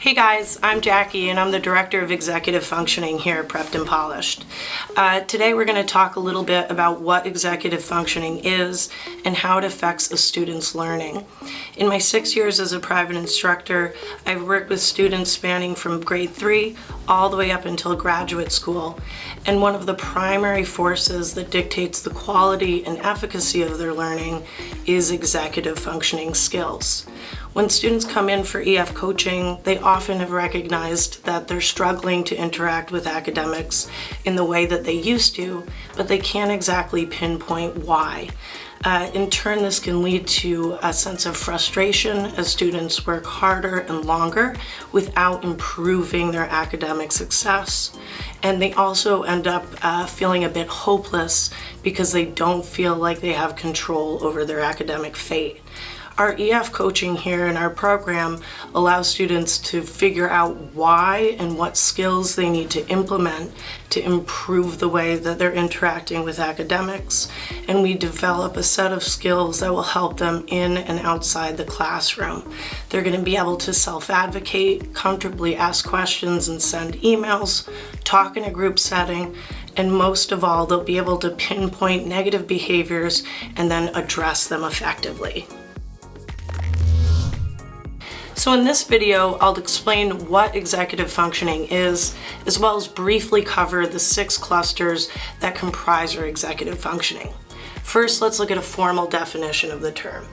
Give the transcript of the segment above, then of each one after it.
Hey guys, I'm Jackie and I'm the Director of Executive Functioning here at Prepped and Polished. Today we're going to talk a little bit about what executive functioning is and how it affects a student's learning. In my 6 years as a private instructor, I've worked with students spanning from grade 3 all the way up until graduate school, and one of the primary forces that dictates the quality and efficacy of their learning is executive functioning skills. When students come in for EF coaching, they often have recognized that they're struggling to interact with academics in the way that they used to, but they can't exactly pinpoint why. In turn, this can lead to a sense of frustration as students work harder and longer without improving their academic success. And they also end up feeling a bit hopeless because they don't feel like they have control over their academic fate. Our EF coaching here in our program allows students to figure out why and what skills they need to implement to improve the way that they're interacting with academics, and we develop a set of skills that will help them in and outside the classroom. They're going to be able to self-advocate, comfortably ask questions and send emails, talk in a group setting, and most of all, they'll be able to pinpoint negative behaviors and then address them effectively. So in this video, I'll explain what executive functioning is, as well as briefly cover the 6 clusters that comprise our executive functioning. First, let's look at a formal definition of the term.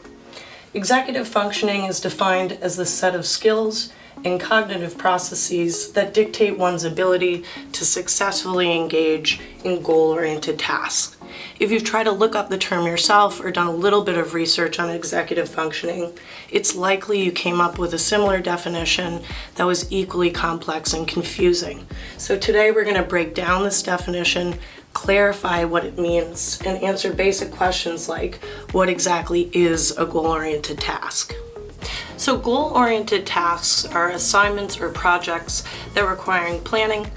Executive functioning is defined as the set of skills and cognitive processes that dictate one's ability to successfully engage in goal-oriented tasks. If you've tried to look up the term yourself or done a little bit of research on executive functioning, it's likely you came up with a similar definition that was equally complex and confusing. So today we're going to break down this definition, clarify what it means, and answer basic questions like, what exactly is a goal-oriented task? So goal-oriented tasks are assignments or projects that require planning,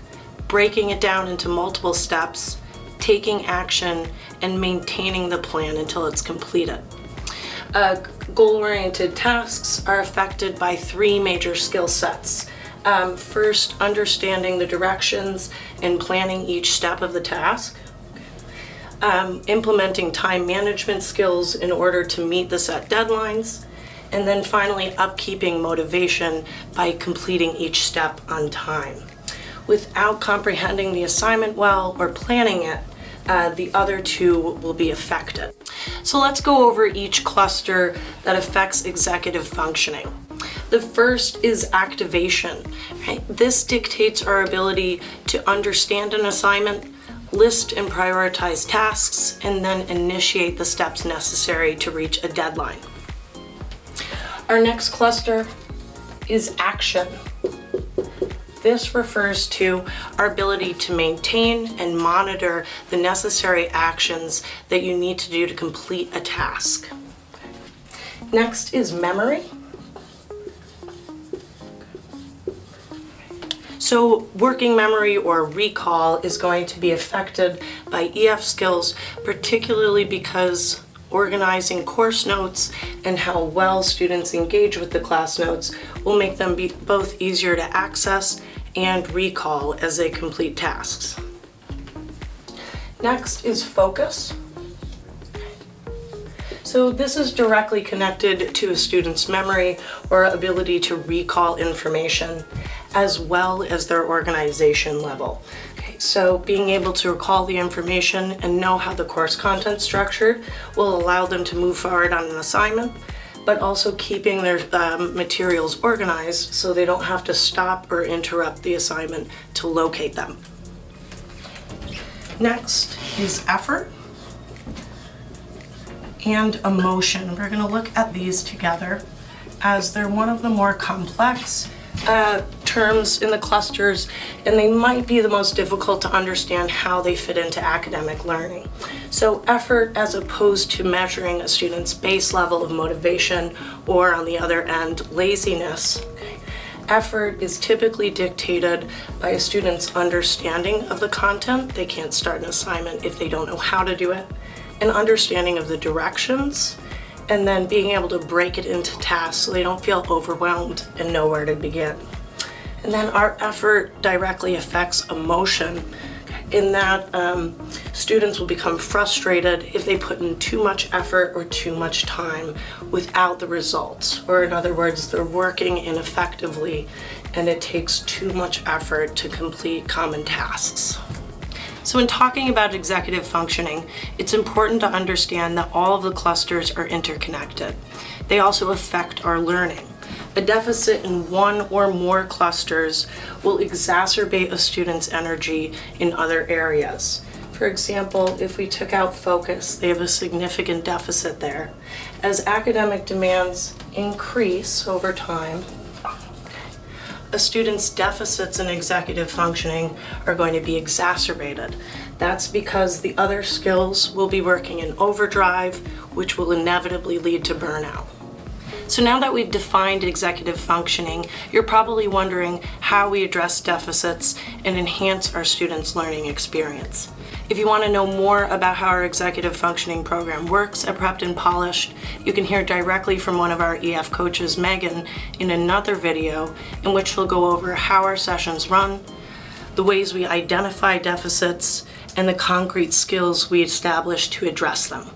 breaking it down into multiple steps, taking action, and maintaining the plan until it's completed. Goal-oriented tasks are affected by 3 major skill sets. First, understanding the directions and planning each step of the task. Implementing time management skills in order to meet the set deadlines. And then finally, upkeeping motivation by completing each step on time. Without comprehending the assignment well or planning it, the other 2 will be affected. So let's go over each cluster that affects executive functioning. The first is activation. Right? This dictates our ability to understand an assignment, list and prioritize tasks, and then initiate the steps necessary to reach a deadline. Our next cluster is action. This refers to our ability to maintain and monitor the necessary actions that you need to do to complete a task. Next is memory. So working memory or recall is going to be affected by EF skills, particularly because organizing course notes and how well students engage with the class notes will make them be both easier to access and recall as they complete tasks. Next is focus. So this is directly connected to a student's memory or ability to recall information, as well as their organization level. So being able to recall the information and know how the course content's structured will allow them to move forward on an assignment, but also keeping their materials organized so they don't have to stop or interrupt the assignment to locate them. Next is effort and emotion. We're going to look at these together as they're one of the more complex terms in the clusters, and they might be the most difficult to understand how they fit into academic learning. So effort, as opposed to measuring a student's base level of motivation, or on the other end, laziness. Effort is typically dictated by a student's understanding of the content. They can't start an assignment if they don't know how to do it, an understanding of the directions, and then being able to break it into tasks so they don't feel overwhelmed and know where to begin. And then our effort directly affects emotion, in that students will become frustrated if they put in too much effort or too much time without the results. Or in other words, they're working ineffectively and it takes too much effort to complete common tasks. So in talking about executive functioning, it's important to understand that all of the clusters are interconnected. They also affect our learning. A deficit in one or more clusters will exacerbate a student's energy in other areas. For example, if we took out focus, they have a significant deficit there. As academic demands increase over time, a student's deficits in executive functioning are going to be exacerbated. That's because the other skills will be working in overdrive, which will inevitably lead to burnout. So now that we've defined executive functioning, you're probably wondering how we address deficits and enhance our students' learning experience. If you want to know more about how our executive functioning program works at Prepped and Polished, you can hear directly from one of our EF coaches, Megan, in another video in which she'll go over how our sessions run, the ways we identify deficits, and the concrete skills we establish to address them.